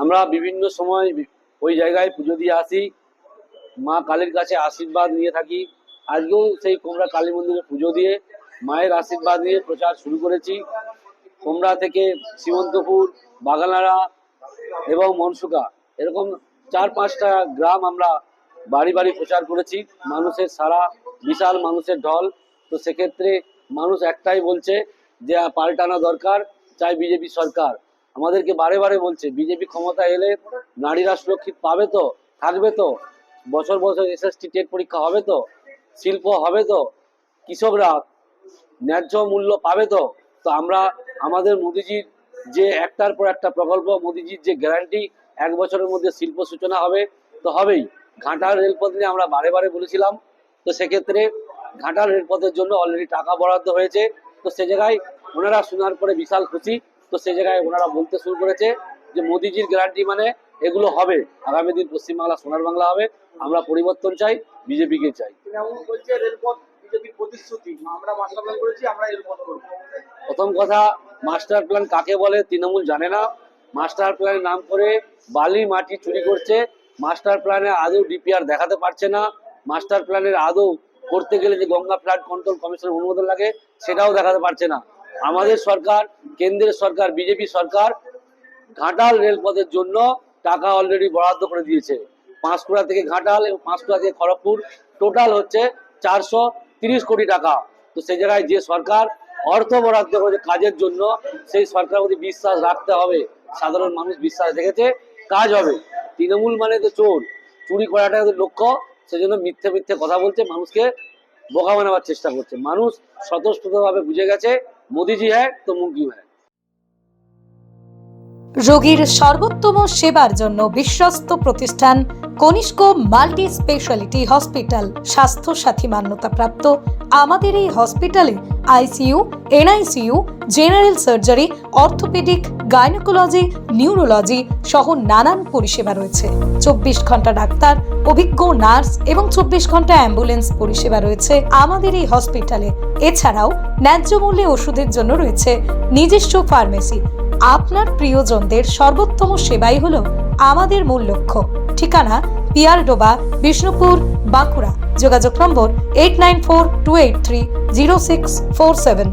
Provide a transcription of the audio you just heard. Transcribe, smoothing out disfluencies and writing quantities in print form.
আমরা বিভিন্ন সময় ওই জায়গায় পুজো দিয়ে আসি, মা কালীর কাছে আশীর্বাদ নিয়ে থাকি। আজকেও সেই কোমরা কালী মন্দিরে পুজো দিয়ে মায়ের আশীর্বাদ নিয়ে প্রচার শুরু করেছি। কোমরা থেকে সীমন্তপুর, বাগানাড়া এবং মনসুকা এরকম 4-5টা গ্রাম আমরা বাড়ি বাড়ি প্রচার করেছি। মানুষের সারা বিশাল মানুষের ঢল। তো সেক্ষেত্রে মানুষ একটাই বলছে যে পাল্টানো দরকার, চাই বিজেপি সরকার। আমাদেরকে বারে বারে বলছে বিজেপি ক্ষমতা এলে নারীরা সুরক্ষিত পাবে তো, থাকবে তো, বছর বছর এসএসটি টেট পরীক্ষা হবে তো, শিল্প হবে তো, কৃষকরা ন্যায্য মূল্য পাবে তো। তো আমরা আমাদের মোদিজির যে একটার পর একটা প্রকল্প, মোদিজির যে গ্যারান্টি 1 বছরের মধ্যে শিল্প সূচনা হবে তো হবেই। ঘাটাল রেলপথ নিয়ে আমরা বারে বারে বলেছিলাম। তো সেক্ষেত্রে ঘাটাল রেলপথের জন্য অলরেডি টাকা বরাদ্দ হয়েছে। তো সে জায়গায় ওনারা শোনার পরে বিশাল খুশি। তো সে জায়গায় ওনারা বলতে শুরু করেছে যে মোদিজির গ্যারান্টি মানে এগুলো হবে, আগামী দিন পশ্চিমবাংলা সোনার বাংলা হবে। আমরা পরিবর্তন চাই, বিজেপিকে চাই। প্রথম কথা, মাস্টার প্ল্যান কাকে বলে তৃণমূল জানে না। মাস্টার প্ল্যানের নাম করে বালি মাটি চুরি করছে। মাস্টার প্ল্যানে আদৌ ডিপিআর দেখাতে পারছে না। মাস্টার প্ল্যানের আদৌ করতে গেলে যে গঙ্গা ফ্লাড কন্ট্রোল কমিশনের অনুমোদন লাগে সেটাও দেখাতে পারছে না। আমাদের সরকার, কেন্দ্রের সরকার, বিজেপি সরকার ঘাটাল রেলপথের জন্য টাকা অলরেডি বরাদ্দ করে দিয়েছে। পাঁশকুড়া থেকে ঘাটাল এবং পাঁশকুড়া থেকে খড়গপুর টোটাল হচ্ছে 430 কোটি টাকা। তো সেই জায়গায় যে সরকার অর্থ বরাদ্দ করেছে কাজের জন্য, সেই সরকারের প্রতি বিশ্বাস রাখতে হবে। সাধারণ মানুষ বিশ্বাস রেখেছে কাজ হবে। তৃণমূল মানে তো চোর, চুরি করাটা লক্ষ্য। সেজন্য মিথ্যে মিথ্যে কথা বলছে, মানুষকে বোকা বানাবার চেষ্টা করছে। মানুষ স্বতঃস্ফূর্তভাবে বুঝে গেছে মোদিজি হ্যাঁ তো মুঙ্কি হ্যাঁ। রোগীর সর্বোত্তম সেবার জন্য বিশ্বস্ত প্রতিষ্ঠান কনিষ্ক মাল্টি স্পেশালিটি হসপিটাল, স্বাস্থ্য সাথী মান্যতাপ্রাপ্ত। আমাদের এই হসপিটালে ICU, NICU, general surgery, orthopaedic, gynaecology, neurology সহ নানান পরিষেবা রয়েছে। 24 ঘন্টা ডাক্তার, অভিজ্ঞ নার্স এবং 24 ঘন্টা অ্যাম্বুলেন্স পরিষেবা রয়েছে আমাদের এই হসপিটালে। এছাড়াও ন্যায্য মূল্যে ওষুধের জন্য রয়েছে নিজস্ব ফার্মেসি। আপনার প্রিয়জনদের সর্বোত্তম সেবাই হলো আমাদের মূল লক্ষ্য। ঠিকানা পিয়ারডোবা, বিষ্ণুপুর, বাঁকুড়া। যোগাযোগ নম্বর 8942830647।